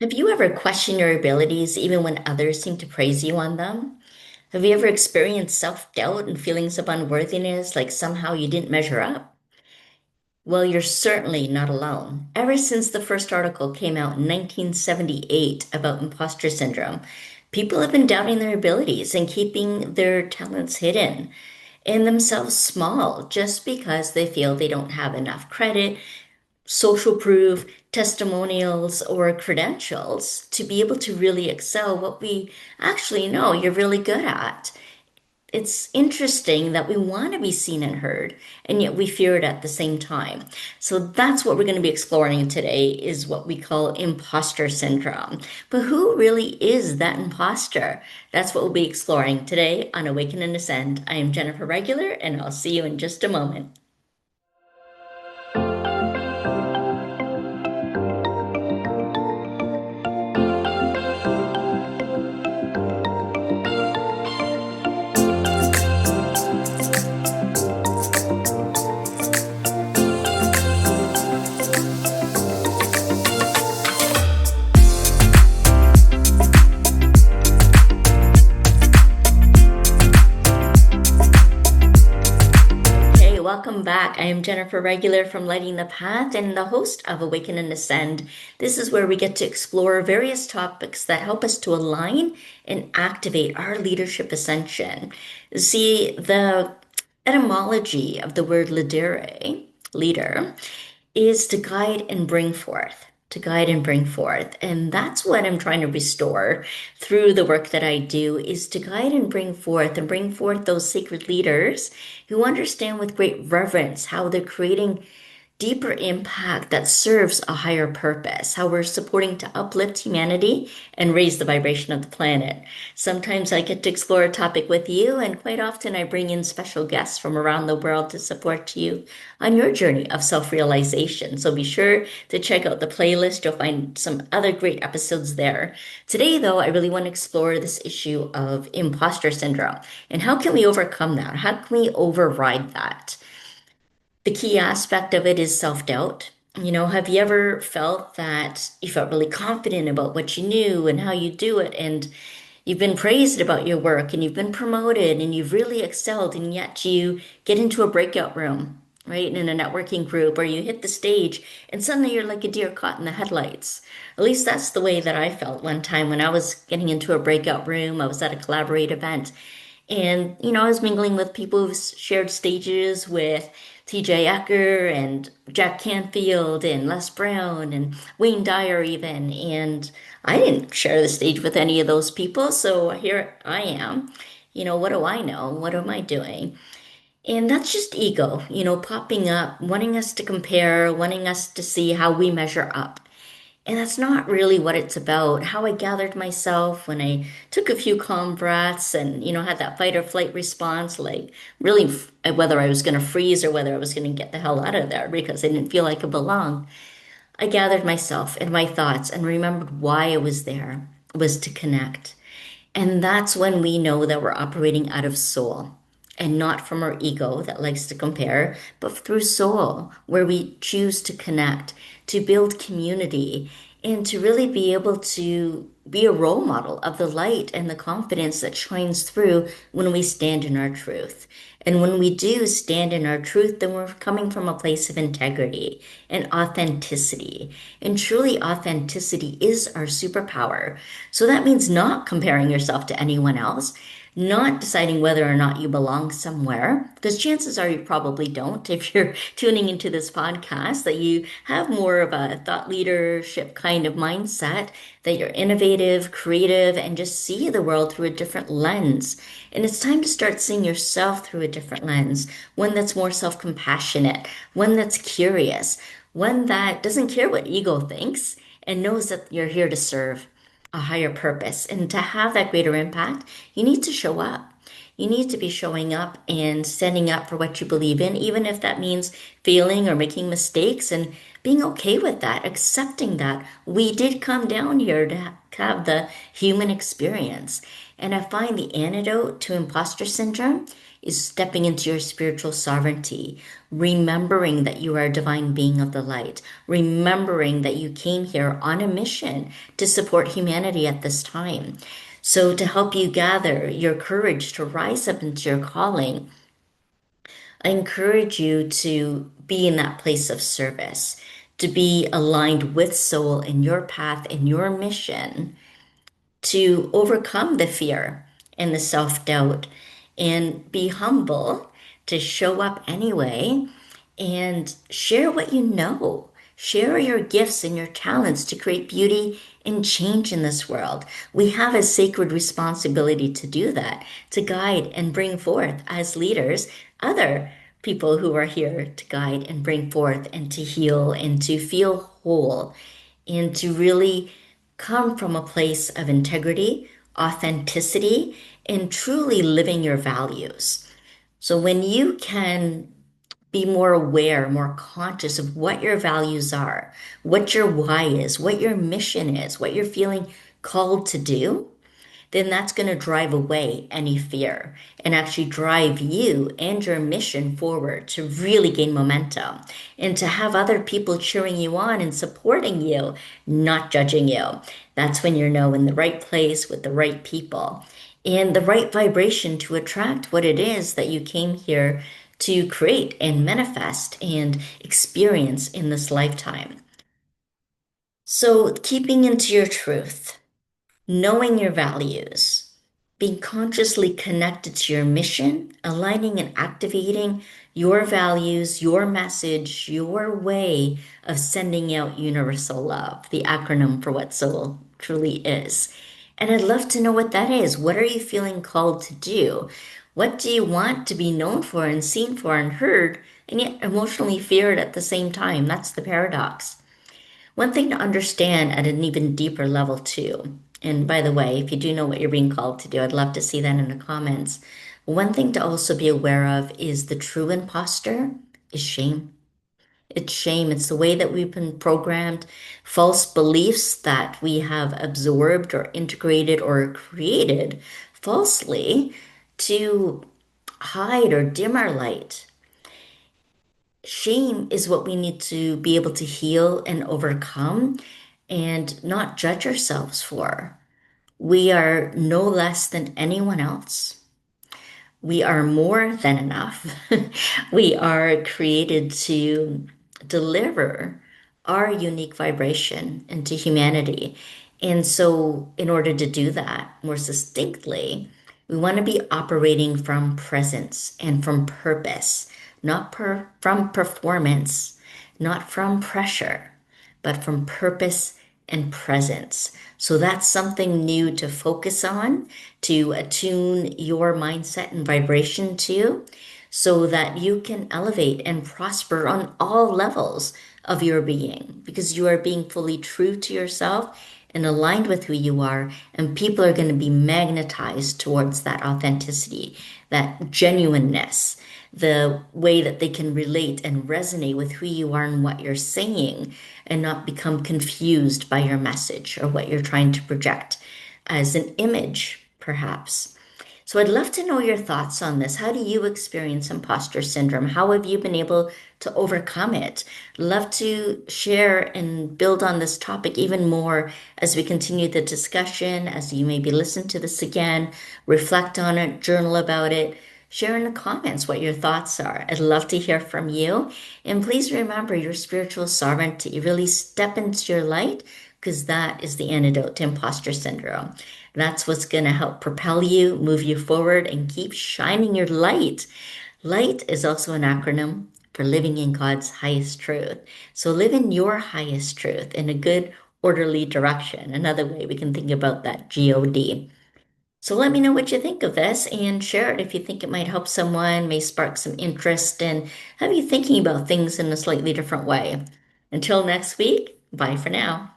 Have you ever questioned your abilities even when others seem to praise you on them? Have you ever experienced self-doubt and feelings of unworthiness, like somehow you didn't measure up? Well, you're certainly not alone. Ever since the first article came out in 1978 about imposter syndrome, people have been doubting their abilities and keeping their talents hidden and themselves small just because they feel they don't have enough credit, social proof, testimonials, or credentials to be able to really excel what we actually know you're really good at. It's interesting that we want to be seen and heard, and yet we fear it at the same time. So that's what we're going to be exploring today is what we call imposter syndrome. But who really is that imposter? That's what we'll be exploring today on Awaken and Ascend. I am Jennifer Regular, and I'll see you in just a moment. Hey, welcome back. I am Jennifer Regular from Lighting the Path and the host of Awaken and Ascend. This is where we get to explore various topics that help us to align and activate our leadership ascension. See, the etymology of the word lidere, leader, is to guide and bring forth, to guide and bring forth. And that's what I'm trying to restore through the work that I do is to guide and bring forth those sacred leaders who understand with great reverence how they're creating deeper impact that serves a higher purpose, how we're supporting to uplift humanity and raise the vibration of the planet. Sometimes I get to explore a topic with you, and quite often I bring in special guests from around the world to support you on your journey of self-realization. So be sure to check out the playlist. You'll find some other great episodes there. Today, though, I really want to explore this issue of imposter syndrome and how can we overcome that? How can we override that? The key aspect of it is self-doubt. Have you ever felt that you felt really confident about what you knew and how you do it, and you've been praised about your work and you've been promoted and you've really excelled, and yet you get into a breakout room, right, in a networking group, or you hit the stage and suddenly you're like a deer caught in the headlights. At least that's the way that I felt one time when I was getting into a breakout room. I was at a Collaborate event and, I was mingling with people who've shared stages with TJ Ecker and Jack Canfield and Les Brown and Wayne Dyer even. And I didn't share the stage with any of those people. So here I am. What do I know? What am I doing? And that's just ego, popping up, wanting us to compare, wanting us to see how we measure up. And that's not really what it's about. How I gathered myself when I took a few calm breaths and, had that fight or flight response, like really whether I was going to freeze or whether I was going to get the hell out of there because I didn't feel like I belonged. I gathered myself and my thoughts and remembered why I was there was to connect. And that's when we know that we're operating out of soul and not from our ego that likes to compare, but through soul, where we choose to connect, to build community, and to really be able to be a role model of the light and the confidence that shines through when we stand in our truth. And when we do stand in our truth, then we're coming from a place of integrity and authenticity. And truly, authenticity is our superpower. So that means not comparing yourself to anyone else, not deciding whether or not you belong somewhere, because chances are you probably don't if you're tuning into this podcast, that you have more of a thought leadership kind of mindset, that you're innovative, creative, and just see the world through a different lens. And it's time to start seeing yourself through a different lens, one that's more self-compassionate, one that's curious, one that doesn't care what ego thinks and knows that you're here to serve a higher purpose. And to have that greater impact, you need to show up. You need to be showing up and standing up for what you believe in, even if that means failing or making mistakes and being okay with that, accepting that we did come down here to have the human experience. And I find the antidote to imposter syndrome is stepping into your spiritual sovereignty, remembering that you are a divine being of the light, remembering that you came here on a mission to support humanity at this time. So, to help you gather your courage to rise up into your calling, I encourage you to be in that place of service, to be aligned with soul in your path and your mission, to overcome the fear and the self doubt and be humble, to show up anyway and share what you know. Share your gifts and your talents to create beauty and change in this world. We have a sacred responsibility to do that, to guide and bring forth as leaders other people who are here to guide and bring forth and to heal and to feel whole and to really come from a place of integrity, authenticity, and truly living your values. So when you can be more aware, more conscious of what your values are, what your why is, what your mission is, what you're feeling called to do, then that's going to drive away any fear and actually drive you and your mission forward to really gain momentum and to have other people cheering you on and supporting you, not judging you. That's when you're now in the right place with the right people and the right vibration to attract what it is that you came here to create and manifest and experience in this lifetime. So, keeping into your truth, knowing your values, being consciously connected to your mission, aligning and activating your values, your message, your way of sending out universal love, the acronym for what soul truly is. And I'd love to know what that is. What are you feeling called to do? What do you want to be known for and seen for and heard, and yet emotionally feared at the same time? That's the paradox. One thing to understand at an even deeper level, too, and by the way, if you do know what you're being called to do, I'd love to see that in the comments. One thing to also be aware of is the true imposter is shame. It's shame. It's the way that we've been programmed, false beliefs that we have absorbed or integrated or created falsely to hide or dim our light. Shame is what we need to be able to heal and overcome and not judge ourselves for. We are no less than anyone else. We are more than enough. We are created to deliver our unique vibration into humanity. And so, in order to do that more succinctly, we want to be operating from presence and from purpose, not from performance, not from pressure, but from purpose and presence. So that's something new to focus on, to attune your mindset and vibration to, so that you can elevate and prosper on all levels of your being, because you are being fully true to yourself and aligned with who you are, and people are going to be magnetized towards that authenticity, that genuineness, the way that they can relate and resonate with who you are and what you're saying, and not become confused by your message or what you're trying to project as an image, perhaps. So I'd love to know your thoughts on this. How do you experience imposter syndrome? How have you been able to overcome it? Love to share and build on this topic even more as we continue the discussion, as you maybe listen to this again, reflect on it, journal about it. Share in the comments what your thoughts are. I'd love to hear from you. And please remember your spiritual sovereignty. Really step into your light, because that is the antidote to imposter syndrome. That's what's going to help propel you, move you forward, and keep shining your light. Light is also an acronym for living in God's highest truth. So live in your highest truth in a good, orderly direction. Another way we can think about that, God. So let me know what you think of this and share it if you think it might help someone, may spark some interest, and have you thinking about things in a slightly different way. Until next week, bye for now.